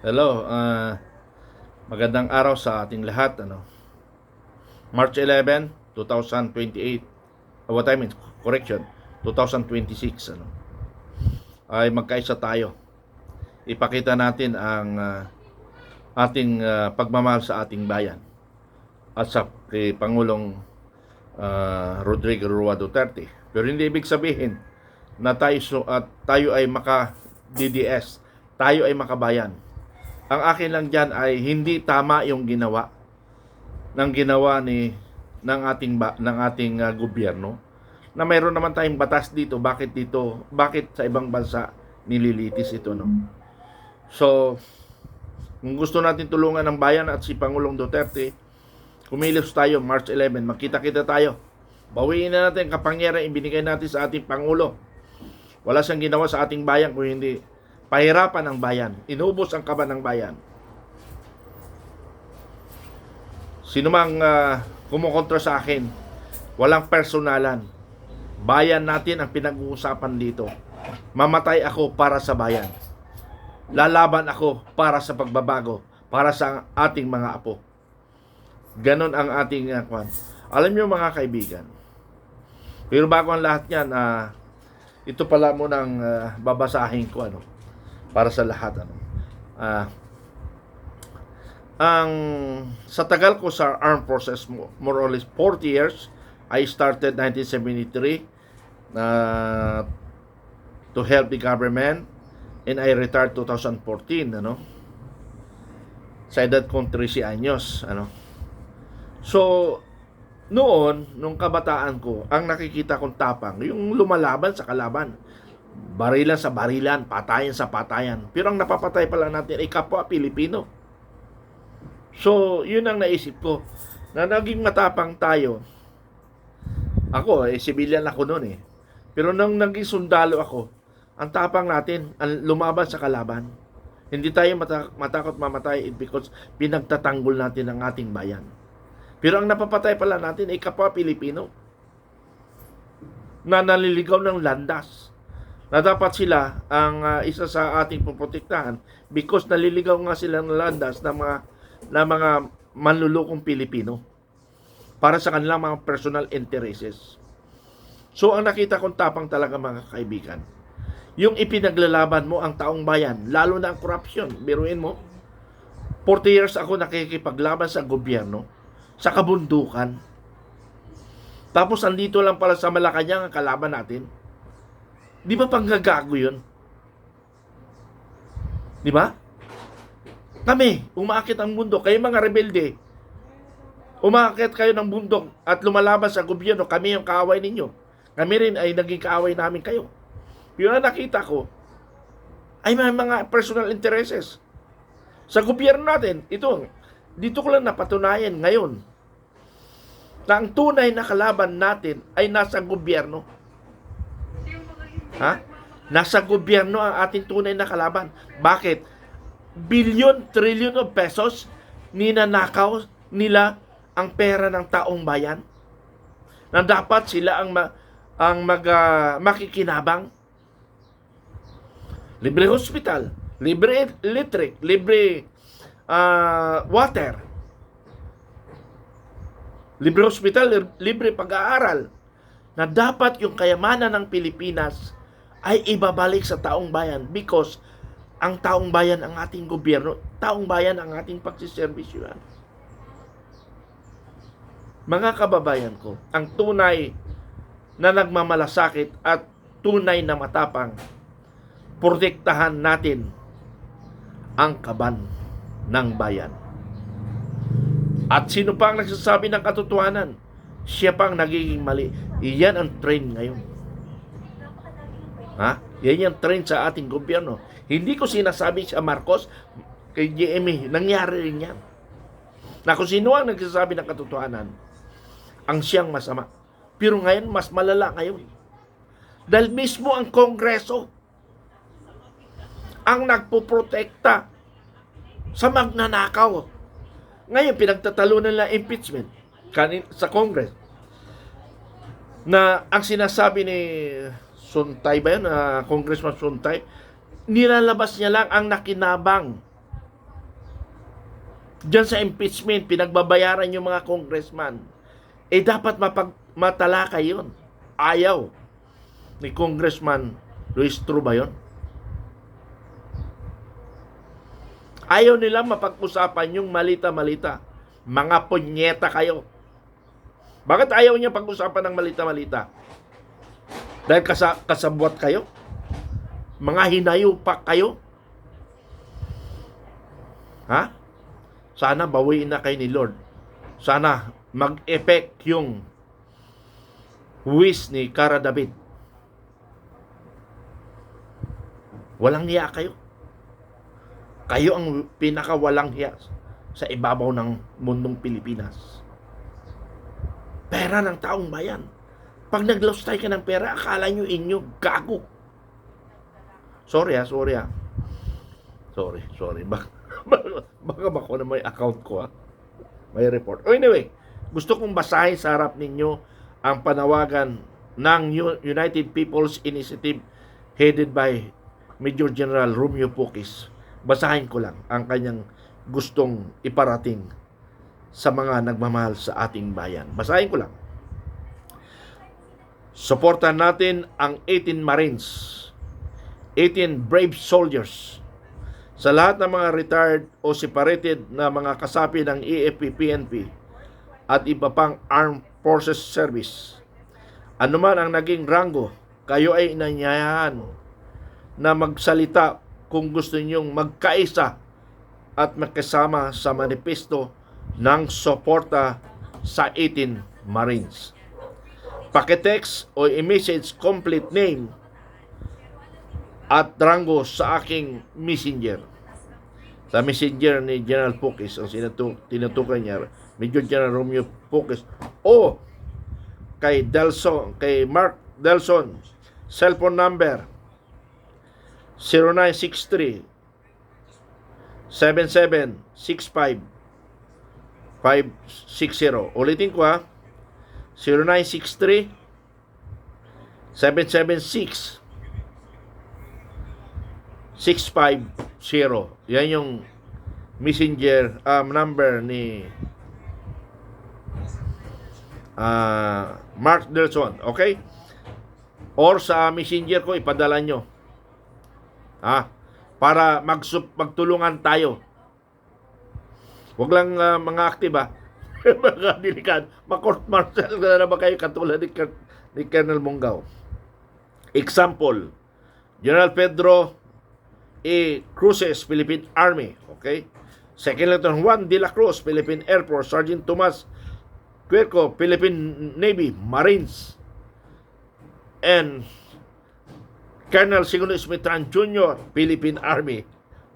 Hello, magandang araw sa ating lahat. March 11, 2028. What I mean, correction, 2026. Ay magkaisa tayo. Ipakita natin ang ating pagmamahal sa ating bayan at sa kay Pangulong Rodrigo Roa Duterte. Pero hindi ibig sabihin na tayo ay maka-DDS, tayo ay makabayan. Ang akin lang diyan ay hindi tama yung ginawa ng ating gobyerno, na mayroon naman tayong batas dito. Bakit sa ibang bansa nililitis ito, no? So kung gusto natin tulungan ng bayan at si Pangulong Duterte, kumilos tayo March 11, magkita-kita tayo. Bawiin na natin kapangyarihan ibinigay natin sa ating Pangulo. Wala siyang ginawa sa ating bayan kung hindi pahirapan ng bayan, inubos ang kaban ng bayan. Sino mang kumukontra sa akin, walang personalan. Bayan natin ang pinag-uusapan dito. Mamatay ako para sa bayan. Lalaban ako para sa pagbabago, para sa ating mga apo. Ganon ang ating kwan. Alam niyo mga kaibigan, pero bago ang lahat yan, ito pala munang babasahin ko para sa lahat. Ang sa tagal ko sa armed forces, more or less 40 years, I started 1973 to help the government, and I retired 2014, sa edad kong 13 anyos, So nung kabataan ko, ang nakikita kong tapang yung lumalaban sa kalaban, barilan sa barilan, patayan sa patayan. Pero ang napapatay pala natin ay kapwa Pilipino. So, yun ang naisip ko, na naging matapang tayo. Ako, civilian ako noon . Pero nang naging sundalo ako, ang tapang natin, ang lumaban sa kalaban. Hindi tayo matakot mamatay because pinagtatanggol natin ang ating bayan. Pero ang napapatay pala natin ay kapwa Pilipino na naliligaw ng landas, na dapat sila ang isa sa ating puprotektahan because naliligaw nga sila ng landas ng mga manlulukong Pilipino para sa kanilang mga personal interests. So ang nakita kong tapang talaga mga kaibigan, yung ipinaglalaban mo ang taong bayan, lalo na ang korupsyon. Biruin mo, 40 years ako nakikipaglaban sa gobyerno, sa kabundukan. Tapos andito lang pala sa Malacanang ang kalaban natin. Di ba panggagago yun? Di ba? Kami, umaakit ang bundok. Kayo mga rebelde, umaakit kayo ng bundok at lumalaban sa gobyerno. Kami yung kaaway ninyo. Kami rin ay naging kaaway namin kayo. Pero na nakita ko ay may mga personal interests sa gobyerno natin. Dito ko lang napatunayan ngayon na ang tunay na kalaban natin ay nasa gobyerno. Nasa gobyerno ang ating tunay na kalaban. Bakit? Bilyon, trilyon of pesos ninanakaw nila ang pera ng taong bayan, na dapat sila ang makikinabang. Libre hospital, libre electric, libre water, libre hospital, libre pag-aaral, na dapat yung kayamanan ng Pilipinas ay ibabalik sa taong bayan because ang taong bayan ang ating gobyerno, taong bayan ang ating pagsiservisyohan. Mga kababayan ko, ang tunay na nagmamalasakit at tunay na matapang, protektahan natin ang kaban ng bayan. At sino pang nagsasabi ng katotohanan, siya pang nagiging mali. Iyan ang trend ngayon. Yan yung trend sa ating gobyerno. Hindi ko sinasabi sa Marcos, kay GMA, nangyari rin yan. Na kung sino ang nagsasabi ng katotohanan, ang siyang masama. Pero ngayon, mas malala ngayon. Dahil mismo ang Kongreso ang nagpoprotekta sa magnanakaw. Ngayon, pinagtatalunan nila impeachment sa Congress. Na ang sinasabi ni Suntay ba yun? Congressman Suntay, nilalabas niya lang ang nakinabang Diyan sa impeachment, pinagbabayaran yung mga congressman. Dapat matalakay yun. Ayaw ni Congressman Luis Truba yun. Ayaw nila mapag-usapan yung malita-malita. Mga punyeta kayo. Bakit ayaw niya pag-usapan ng malita-malita? Dahil kasabwat kayo? Mga hinayupak kayo? Ha? Sana bawiin na kayo ni Lord. Sana mag-effect yung wish ni Cara David. Walang hiya kayo. Kayo ang pinakawalang hiya sa ibabaw ng mundong Pilipinas. Pera ng taong bayan. Pag naglostay ka ng pera, akala nyo inyo, gago. Sorry. Sorry. Baka ako na may account ko, ha? May report. Anyway, gusto kong basahin sa harap ninyo ang panawagan ng United People's Initiative headed by Major General Romeo Pukis. Basahin ko lang ang kanyang gustong iparating sa mga nagmamahal sa ating bayan. Basahin ko lang. Suportahan natin ang 18 Marines, 18 brave soldiers, sa lahat ng mga retired o separated na mga kasapi ng AFP-PNP at iba pang Armed Forces Service. Ano man ang naging ranggo, kayo ay inanyayahan na magsalita kung gusto ninyong magkaisa at makasama sa manifesto ng suporta sa 18 Marines. Pakitext o i-message complete name at rango sa aking messenger. Sa messenger ni General Pukis, ang tinutukan niya, Major General Romeo Pukis, o kay Mark Delson, cellphone number 0963 7765 560. Ulitin ko, ha. 0963 776 650. Yan yung messenger number ni Mark Delson. Okay? Or sa messenger ko, ipadala nyo. Para magtulungan tayo. Huwag lang mga active, mga delikado. Ma-court martial na ba kayo katulad ni Colonel Munggaw? Example, General Pedro A. Cruces, Philippine Army. Okay? Second Lieutenant Juan de la Cruz, Philippine Air Force. Sergeant Tomas Quirco, Philippine Navy, Marines. And Colonel Segundo Smitran Jr., Philippine Army.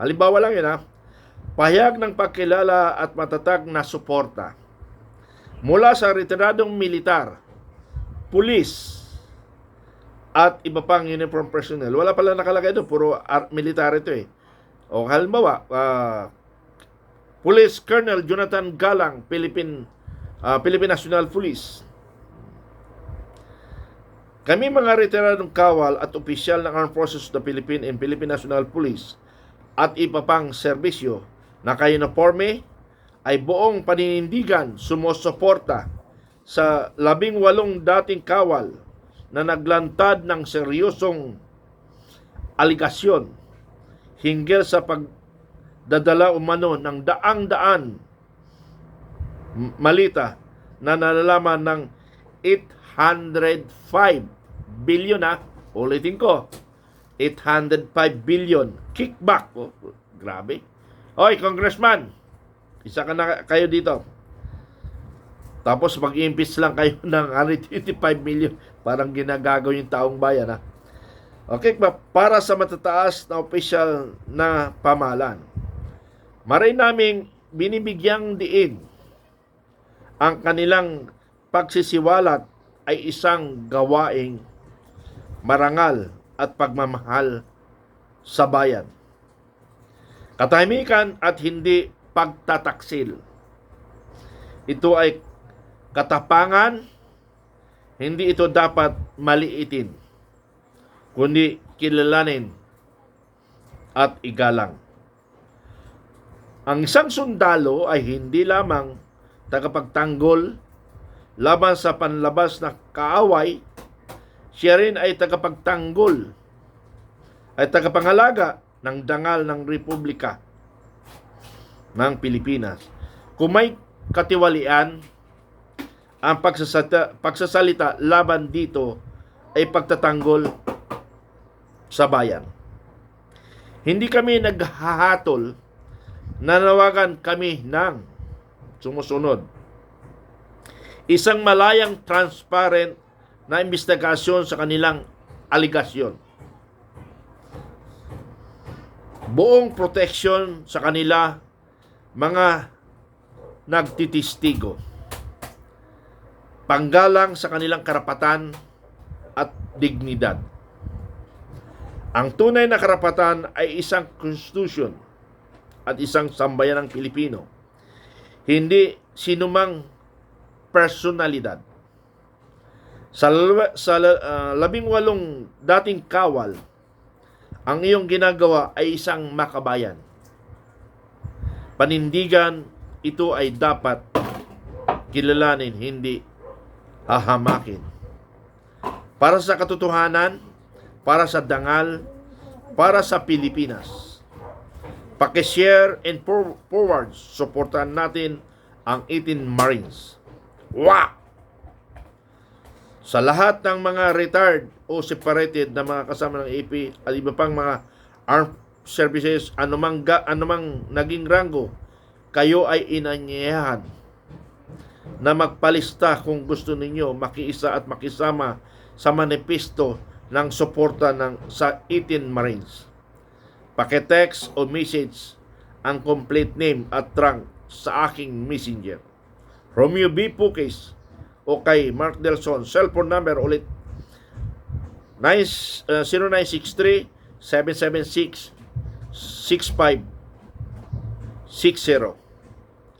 Halimbawa lang yun, pahayag ng pagkilala at matatag na suporta mula sa retiradong militar, pulis, at iba pang uniform personnel. Wala pala nakalagay doon, puro militar ito eh. O halimbawa, Police Colonel Jonathan Galang, Philippine National Police. Kami mga retiradong kawal at opisyal ng Armed Forces of the Philippines and Philippine National Police at iba pang serbisyo na ka-uniforme ay buong paninindigan sumusuporta sa 18 dating kawal na naglantad ng seryosong aligasyon hinggil sa pagdadala umano ng daang-daan malita na nalalaman ng 805 billion, ulitin ko, 805 billion kickback. Grabe. Oy, Congressman, isa ka na kayo dito. Tapos mag-impeach lang kayo ng 185 million. Parang ginagago yung taong bayan, Okay, para sa matataas na opisyal na pamahalaan, maray naming binibigyang diin ang kanilang pagsisiwalat ay isang gawaing marangal at pagmamahal sa bayan. Katahimikan at hindi pagtataksil. Ito ay katapangan, hindi ito dapat maliitin, kundi kilalanin at igalang. Ang isang sundalo ay hindi lamang tagapagtanggol laban sa panlabas na kaaway, siya rin ay tagapagtanggol, ay tagapangalaga ng dangal ng Republika ng Pilipinas. Kung may katiwalian ang pagsasalita laban dito ay pagtatanggol sa bayan. Hindi kami naghahatol, nanawagan kami ng sumusunod. Isang malayang transparent na investigasyon sa kanilang aligasyon. Buong proteksyon sa kanila mga nagtitistigo. Panggalang sa kanilang karapatan at dignidad. Ang tunay na karapatan ay isang konstitusyon at isang sambayanang Pilipino. Hindi sinumang personalidad. Sa 18 dating kawal, ang iyong ginagawa ay isang makabayan. Panindigan, ito ay dapat kilalanin, hindi hahamakin. Para sa katotohanan, para sa dangal, para sa Pilipinas. Paki-share and forward, suportahan natin ang 18 Marines. Wow! Sa lahat ng mga retired o separated na mga kasama ng AP at iba pang mga armed services, anumang naging ranggo, kayo ay inanyayahan na magpalista kung gusto ninyo makiisa at makisama sa manifesto ng suporta sa 18 Marines. Paki-text o message ang complete name at rank sa aking messenger. Romeo B. Puques o kay Mark Delson. Cellphone number ulit 0963-776-6560.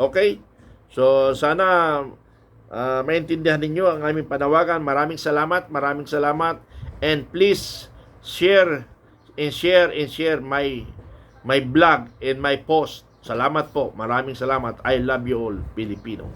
Okay? So, sana maintindihan ninyo ang aming panawagan. Maraming salamat. And please share my blog and my post. Salamat po. Maraming salamat. I love you all, Filipino.